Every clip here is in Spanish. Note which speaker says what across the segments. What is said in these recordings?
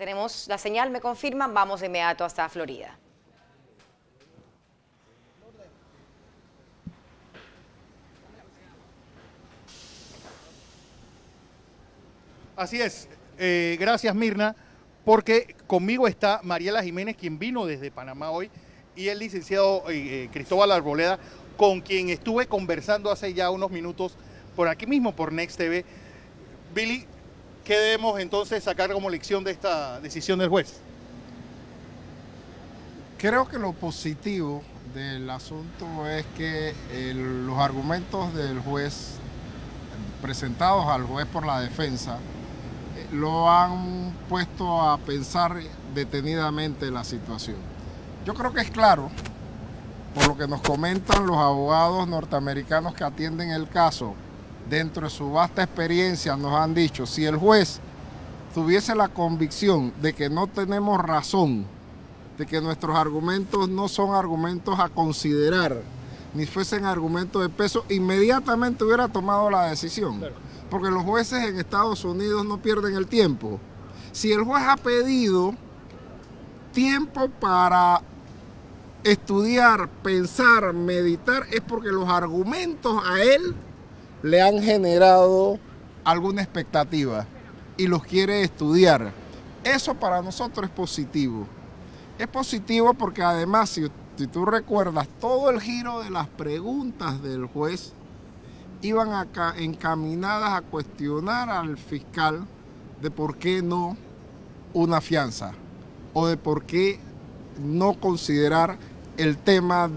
Speaker 1: Tenemos la señal, me confirman, vamos de inmediato hasta Florida.
Speaker 2: Así es, gracias Mirna, porque conmigo está Mariela Jiménez, quien vino desde Panamá hoy, y el licenciado Cristóbal Arboleda, con quien estuve conversando hace ya unos minutos por aquí mismo, por Next TV. Billy, ¿qué debemos entonces sacar como lección de esta decisión del juez?
Speaker 3: Creo que lo positivo del asunto es que los argumentos del juez, presentados al juez por la defensa, lo han puesto a pensar detenidamente la situación. Yo creo que es claro, por lo que nos comentan los abogados norteamericanos que atienden el caso, dentro de su vasta experiencia nos han dicho, si el juez tuviese la convicción de que no tenemos razón, de que nuestros argumentos no son argumentos a considerar, ni fuesen argumentos de peso, inmediatamente hubiera tomado la decisión. Claro. Porque los jueces en Estados Unidos no pierden el tiempo. Si el juez ha pedido tiempo para estudiar, pensar, meditar, es porque los argumentos a él le han generado alguna expectativa y los quiere estudiar. Eso para nosotros es positivo. Es positivo porque además, si tú recuerdas, todo el giro de las preguntas del juez iban acá encaminadas a cuestionar al fiscal de por qué no una fianza o de por qué no considerar el tema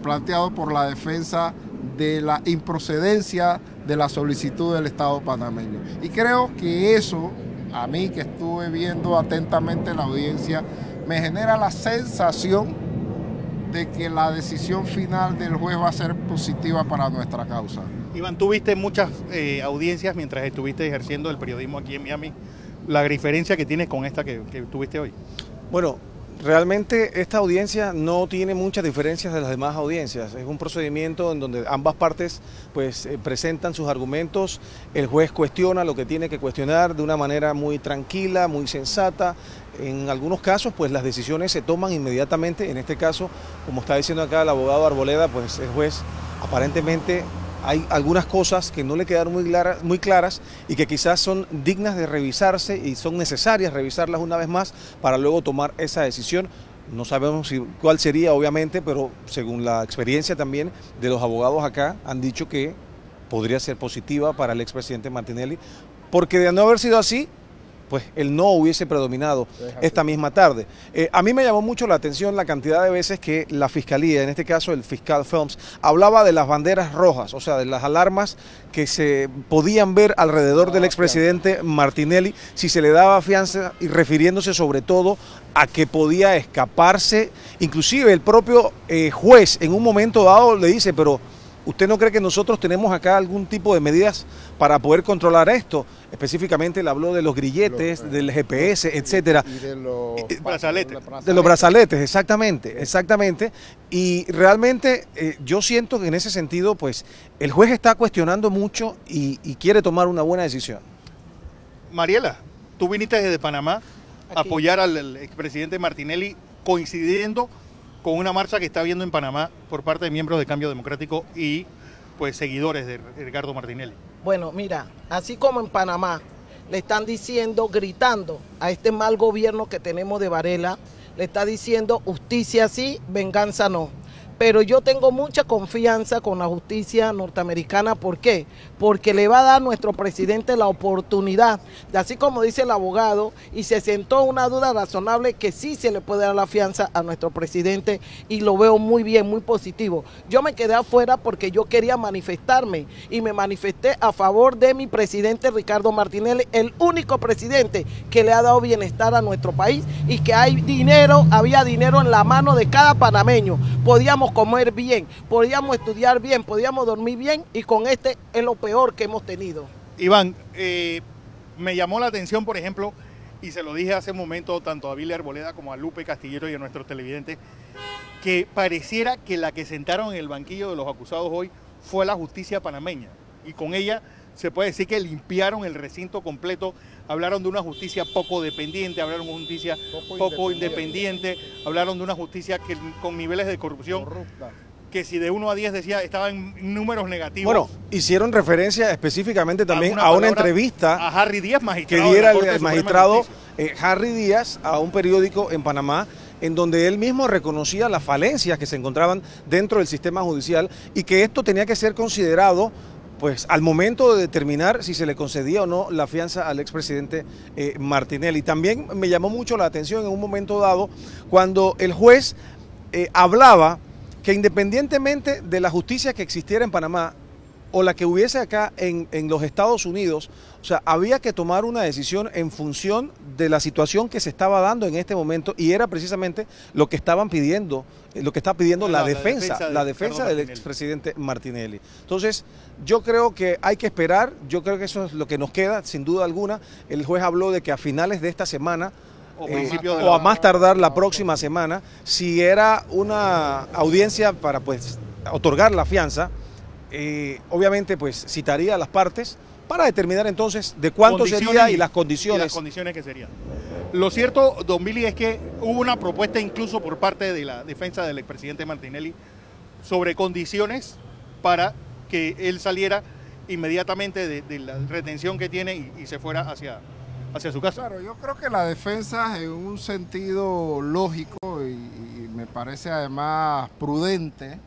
Speaker 3: planteado por la defensa de la improcedencia de la solicitud del Estado panameño. Y creo que eso, a mí que estuve viendo atentamente la audiencia, me genera la sensación de que la decisión final del juez va a ser positiva para nuestra causa.
Speaker 2: Iván, tú viste muchas audiencias mientras estuviste ejerciendo el periodismo aquí en Miami. ¿La diferencia que tienes con esta que tuviste hoy?
Speaker 4: Bueno, realmente esta audiencia no tiene muchas diferencias de las demás audiencias. Es un procedimiento en donde ambas partes pues presentan sus argumentos, el juez cuestiona lo que tiene que cuestionar de una manera muy tranquila, muy sensata. En algunos casos pues las decisiones se toman inmediatamente. En este caso, como está diciendo acá el abogado Arboleda, pues el juez aparentemente hay algunas cosas que no le quedaron muy claras y que quizás son dignas de revisarse y son necesarias revisarlas una vez más para luego tomar esa decisión. No sabemos cuál sería, obviamente, pero según la experiencia también de los abogados acá, han dicho que podría ser positiva para el expresidente Martinelli, porque de no haber sido así, pues el no hubiese predominado esta misma tarde. A mí me llamó mucho la atención la cantidad de veces que la Fiscalía, en este caso el fiscal Phelps, hablaba de las banderas rojas, o sea, de las alarmas que se podían ver alrededor del expresidente Martinelli si se le daba fianza, y refiriéndose sobre todo a que podía escaparse. Inclusive el propio juez en un momento dado le dice, pero ¿usted no cree que nosotros tenemos acá algún tipo de medidas para poder controlar esto? Específicamente le habló de los grilletes, del GPS, etcétera.
Speaker 3: Y de los
Speaker 2: brazaletes.
Speaker 4: De los brazaletes, exactamente. Y realmente yo siento que en ese sentido, pues, el juez está cuestionando mucho y quiere tomar una buena decisión.
Speaker 2: Mariela, tú viniste desde Panamá a apoyar al expresidente Martinelli, coincidiendo con una marcha que está habiendo en Panamá por parte de miembros de Cambio Democrático y pues seguidores de Ricardo Martinelli.
Speaker 5: Bueno, mira, así como en Panamá le están diciendo, gritando a este mal gobierno que tenemos de Varela, le está diciendo justicia sí, venganza no. Pero yo tengo mucha confianza con la justicia norteamericana. ¿Por qué? Porque le va a dar a nuestro presidente la oportunidad de, así como dice el abogado, y se sentó una duda razonable, que sí se le puede dar la fianza a nuestro presidente, y lo veo muy bien, muy positivo. Yo me quedé afuera porque yo quería manifestarme y me manifesté a favor de mi presidente Ricardo Martinelli, el único presidente que le ha dado bienestar a nuestro país y que hay dinero, había dinero en la mano de cada panameño. Podíamos comer bien, podíamos estudiar bien, podíamos dormir bien, y con este es lo peor que hemos tenido.
Speaker 2: Iván, me llamó la atención, por ejemplo, y se lo dije hace un momento tanto a Billy Arboleda como a Lupe Castillero y a nuestros televidentes, que pareciera que la que sentaron en el banquillo de los acusados hoy fue la justicia panameña, y con ella se puede decir que limpiaron el recinto completo. Hablaron de una justicia poco dependiente, hablaron de una justicia poco independiente, hablaron de una justicia con niveles de corrupción corrupta, que si de 1 a 10 decía estaba en números negativos.
Speaker 4: Bueno, hicieron referencia específicamente también a una entrevista
Speaker 2: a Harry Díaz, magistrado,
Speaker 4: que diera el magistrado Harry Díaz a un periódico en Panamá, en donde él mismo reconocía las falencias que se encontraban dentro del sistema judicial y que esto tenía que ser considerado pues al momento de determinar si se le concedía o no la fianza al expresidente Martinelli. También me llamó mucho la atención en un momento dado cuando el juez hablaba que independientemente de la justicia que existiera en Panamá o la que hubiese acá en los Estados Unidos, o sea, había que tomar una decisión en función de la situación que se estaba dando en este momento y era precisamente lo que estaban pidiendo, lo que está pidiendo la defensa del expresidente Martinelli. Entonces, yo creo que hay que esperar, yo creo que eso es lo que nos queda, sin duda alguna. El juez habló de que a finales de esta semana o a más tardar la próxima semana, si era una audiencia para pues otorgar la fianza, obviamente pues citaría a las partes para determinar entonces de cuánto sería y las condiciones.
Speaker 2: Y las condiciones que serían. Lo cierto, don Billy, es que hubo una propuesta incluso por parte de la defensa del expresidente Martinelli sobre condiciones para que él saliera inmediatamente de la retención que tiene y se fuera hacia su casa.
Speaker 3: Claro, yo creo que la defensa en un sentido lógico y me parece además prudente,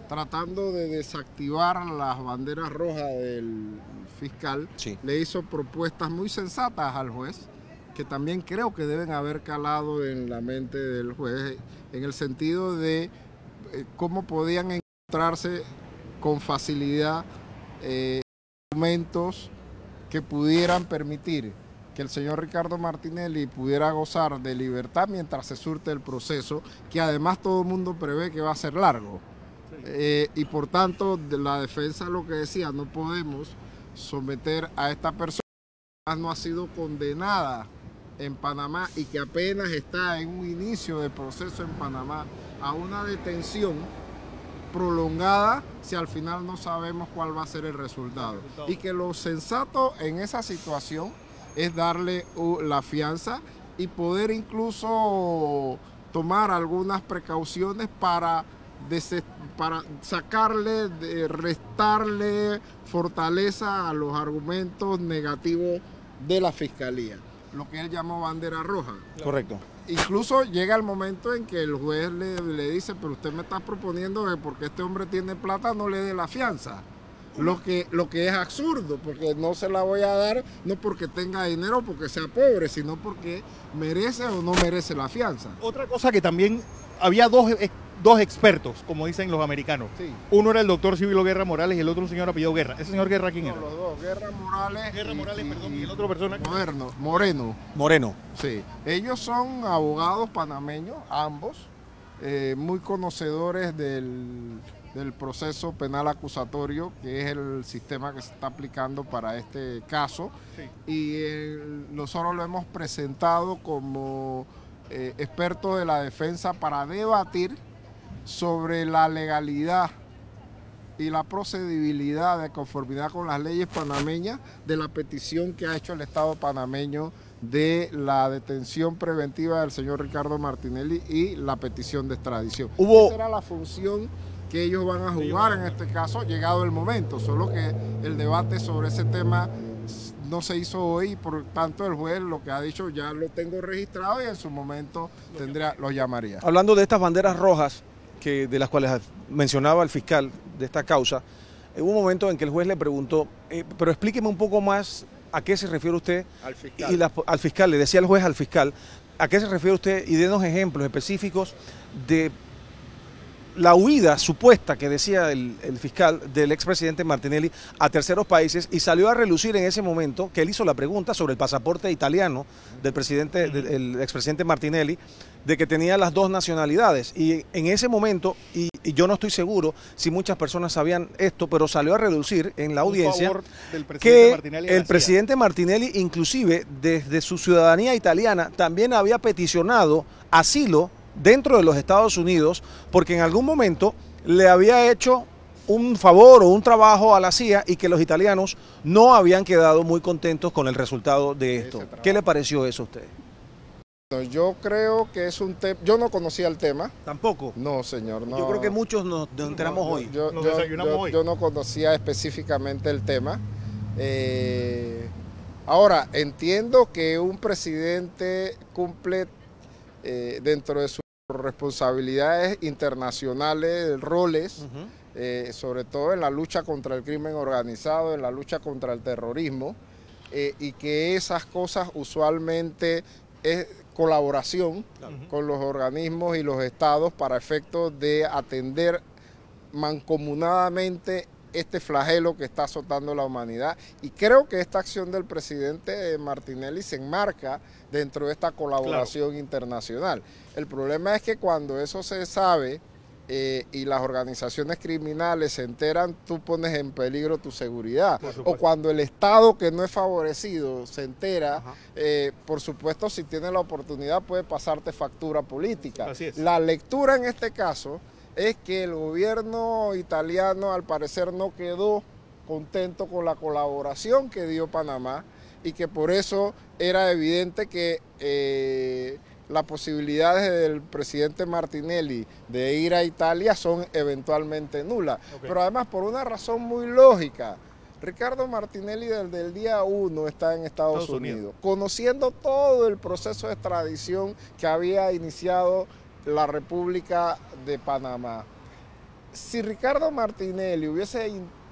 Speaker 3: tratando de desactivar las banderas rojas del fiscal, sí, le hizo propuestas muy sensatas al juez, que también creo que deben haber calado en la mente del juez, en el sentido de cómo podían encontrarse con facilidad argumentos que pudieran permitir que el señor Ricardo Martinelli pudiera gozar de libertad mientras se surte el proceso, que además todo el mundo prevé que va a ser largo. Y por tanto, la defensa lo que decía, no podemos someter a esta persona que no ha sido condenada en Panamá y que apenas está en un inicio de proceso en Panamá a una detención prolongada si al final no sabemos cuál va a ser el resultado. Y que lo sensato en esa situación es darle la fianza y poder incluso tomar algunas precauciones para sacarle, restarle fortaleza a los argumentos negativos de la fiscalía, lo que él llamó bandera roja.
Speaker 4: Correcto.
Speaker 3: Incluso llega el momento en que el juez le dice, pero usted me está proponiendo que porque este hombre tiene plata no le dé la fianza. Lo que es absurdo, porque no se la voy a dar no porque tenga dinero o porque sea pobre, sino porque merece o no merece la fianza.
Speaker 2: Otra cosa que también había dos expertos, como dicen los americanos. Sí. Uno era el doctor Civilo Guerra Morales y el otro un señor apellido Guerra. ¿Ese señor Guerra quién era?
Speaker 3: Los dos, Guerra Morales,
Speaker 2: y el otro persona.
Speaker 3: Moreno. Sí. Ellos son abogados panameños, ambos, muy conocedores del proceso penal acusatorio, que es el sistema que se está aplicando para este caso. Sí. Y nosotros lo hemos presentado como expertos de la defensa para debatir sobre la legalidad y la procedibilidad de conformidad con las leyes panameñas de la petición que ha hecho el Estado panameño de la detención preventiva del señor Ricardo Martinelli y la petición de extradición. Esa era la función que ellos van a jugar en este caso, llegado el momento, solo que el debate sobre ese tema no se hizo hoy, por tanto el juez lo que ha dicho ya lo tengo registrado y en su momento los llamaría.
Speaker 4: Hablando de estas banderas rojas de las cuales mencionaba el fiscal de esta causa, hubo un momento en que el juez le preguntó, pero explíqueme un poco más a qué se refiere usted.
Speaker 3: Al fiscal.
Speaker 4: Y al fiscal, le decía el juez al fiscal, ¿a qué se refiere usted? Y denos ejemplos específicos de la huida supuesta que decía el fiscal del expresidente Martinelli a terceros países, y salió a relucir en ese momento que él hizo la pregunta sobre el pasaporte italiano del expresidente Martinelli, de que tenía las dos nacionalidades, y en ese momento, y yo no estoy seguro si muchas personas sabían esto, pero salió a relucir en la audiencia que el presidente Martinelli inclusive desde su ciudadanía italiana también había peticionado asilo dentro de los Estados Unidos, porque en algún momento le había hecho un favor o un trabajo a la CIA y que los italianos no habían quedado muy contentos con el resultado de esto. ¿Qué le pareció eso a usted?
Speaker 3: Yo creo que es un tema, yo no conocía el tema.
Speaker 4: ¿Tampoco?
Speaker 3: No, señor, no.
Speaker 4: Yo creo que muchos nos enteramos hoy.
Speaker 3: Yo no conocía específicamente el tema. Ahora, entiendo que un presidente cumple dentro de sus responsabilidades internacionales, roles, sobre todo en la lucha contra el crimen organizado, en la lucha contra el terrorismo, y que esas cosas usualmente es colaboración con los organismos y los estados para efectos de atender mancomunadamente este flagelo que está azotando la humanidad. Y creo que esta acción del presidente Martinelli se enmarca dentro de esta colaboración internacional. El problema es que cuando eso se sabe y las organizaciones criminales se enteran, tú pones en peligro tu seguridad. O cuando el Estado que no es favorecido se entera, por supuesto, si tiene la oportunidad puede pasarte factura política.
Speaker 2: Así es.
Speaker 3: La lectura en este caso es que el gobierno italiano al parecer no quedó contento con la colaboración que dio Panamá y que por eso era evidente que las posibilidades del presidente Martinelli de ir a Italia son eventualmente nulas. Pero además por una razón muy lógica. Ricardo Martinelli desde el día 1 está en Estados Unidos, conociendo todo el proceso de extradición que había iniciado la República de Panamá. Si Ricardo Martinelli hubiese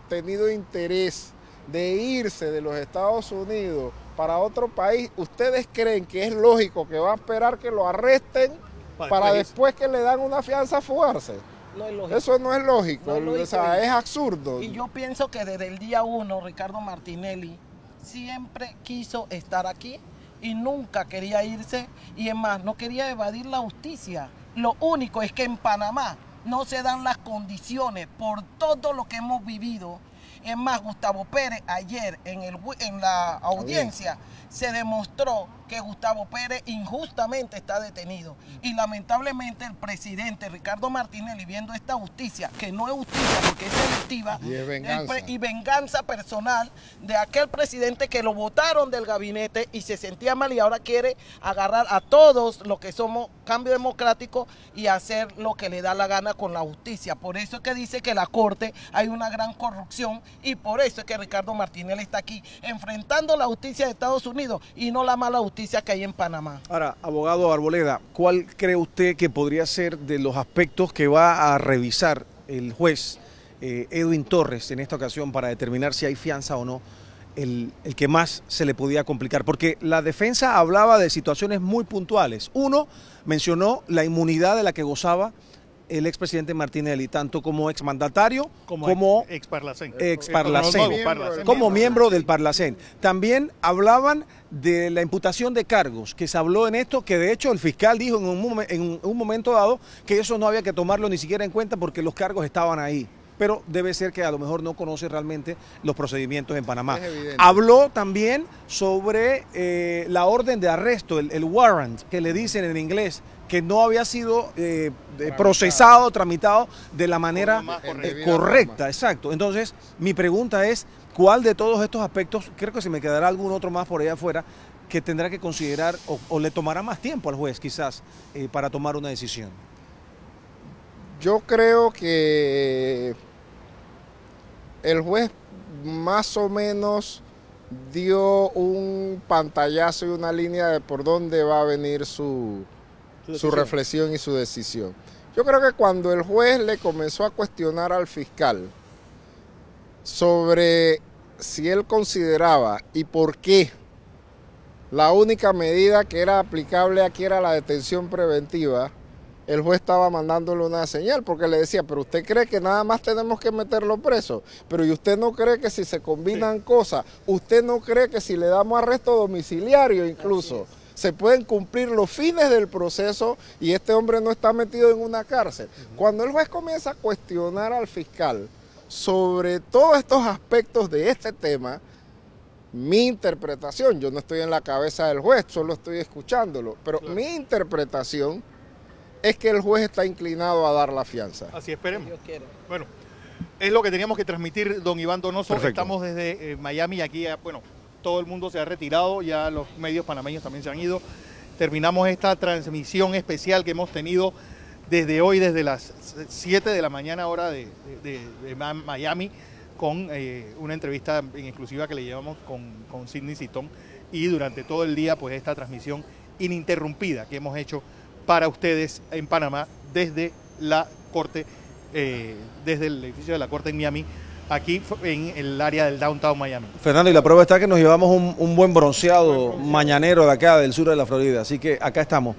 Speaker 3: tenido interés de irse de los Estados Unidos para otro país, ¿ustedes creen que es lógico que va a esperar que lo arresten para después que le dan una fianza fugarse?
Speaker 5: No es lógico.
Speaker 3: Eso no es lógico,
Speaker 5: No es lógico.
Speaker 3: O sea, es absurdo.
Speaker 5: Y yo pienso que desde el día 1 Ricardo Martinelli siempre quiso estar aquí y nunca quería irse, y es más, no quería evadir la justicia. Lo único es que en Panamá no se dan las condiciones por todo lo que hemos vivido. Es más, Gustavo Pérez ayer en la audiencia se demostró que Gustavo Pérez injustamente está detenido. Y lamentablemente el presidente Ricardo Martinelli, viendo esta justicia, que no es justicia porque es selectiva,
Speaker 3: y es venganza.
Speaker 5: y venganza personal de aquel presidente que lo votaron del gabinete y se sentía mal y ahora quiere agarrar a todos los que somos cambio democrático y hacer lo que le da la gana con la justicia. Por eso es que dice que la Corte hay una gran corrupción y por eso es que Ricardo Martinelli está aquí enfrentando la justicia de Estados Unidos y no la mala justicia que hay en Panamá.
Speaker 4: Ahora, abogado Arboleda, ¿cuál cree usted que podría ser de los aspectos que va a revisar el juez Edwin Torres en esta ocasión para determinar si hay fianza o no, el que más se le podía complicar? Porque la defensa hablaba de situaciones muy puntuales. Uno, mencionó la inmunidad de la que gozaba el expresidente Martinelli, tanto como exmandatario como
Speaker 2: ex-Parlacén.
Speaker 4: Como miembro del Parlacén. También hablaban de la imputación de cargos, que se habló en esto, que de hecho el fiscal dijo en un momento dado que eso no había que tomarlo ni siquiera en cuenta porque los cargos estaban ahí. Pero debe ser que a lo mejor no conoce realmente los procedimientos en Panamá. Habló también sobre la orden de arresto, el warrant, que le dicen en inglés, que no había sido procesado, tramitado de la manera correcta. Exacto. Entonces, mi pregunta es, ¿cuál de todos estos aspectos, creo que se me quedará algún otro más por allá afuera, que tendrá que considerar o le tomará más tiempo al juez quizás para tomar una decisión?
Speaker 3: Yo creo que el juez más o menos dio un pantallazo y una línea de por dónde va a venir su reflexión y su decisión. Yo creo que cuando el juez le comenzó a cuestionar al fiscal sobre si él consideraba y por qué la única medida que era aplicable aquí era la detención preventiva, el juez estaba mandándole una señal porque le decía, pero usted cree que nada más tenemos que meterlo preso, pero ¿y usted no cree que si se combinan cosas, usted no cree que si le damos arresto domiciliario incluso, se pueden cumplir los fines del proceso y este hombre no está metido en una cárcel? Cuando el juez comienza a cuestionar al fiscal sobre todos estos aspectos de este tema, mi interpretación, yo no estoy en la cabeza del juez, solo estoy escuchándolo, pero mi interpretación es que el juez está inclinado a dar la fianza.
Speaker 2: Así esperemos. Bueno, Es lo que teníamos que transmitir, don Iván Donoso.
Speaker 4: Perfecto.
Speaker 2: Estamos desde Miami, aquí, bueno, todo el mundo se ha retirado, ya los medios panameños también se han ido. Terminamos esta transmisión especial que hemos tenido desde hoy, desde las 7 de la mañana hora de Miami, con una entrevista en exclusiva que le llevamos con Sidney Citón, y durante todo el día pues esta transmisión ininterrumpida que hemos hecho para ustedes en Panamá desde la Corte, desde el edificio de la Corte en Miami, aquí en el área del Downtown Miami.
Speaker 4: Fernando, y la prueba está que nos llevamos un buen bronceado mañanero de acá, del sur de la Florida, así que acá estamos.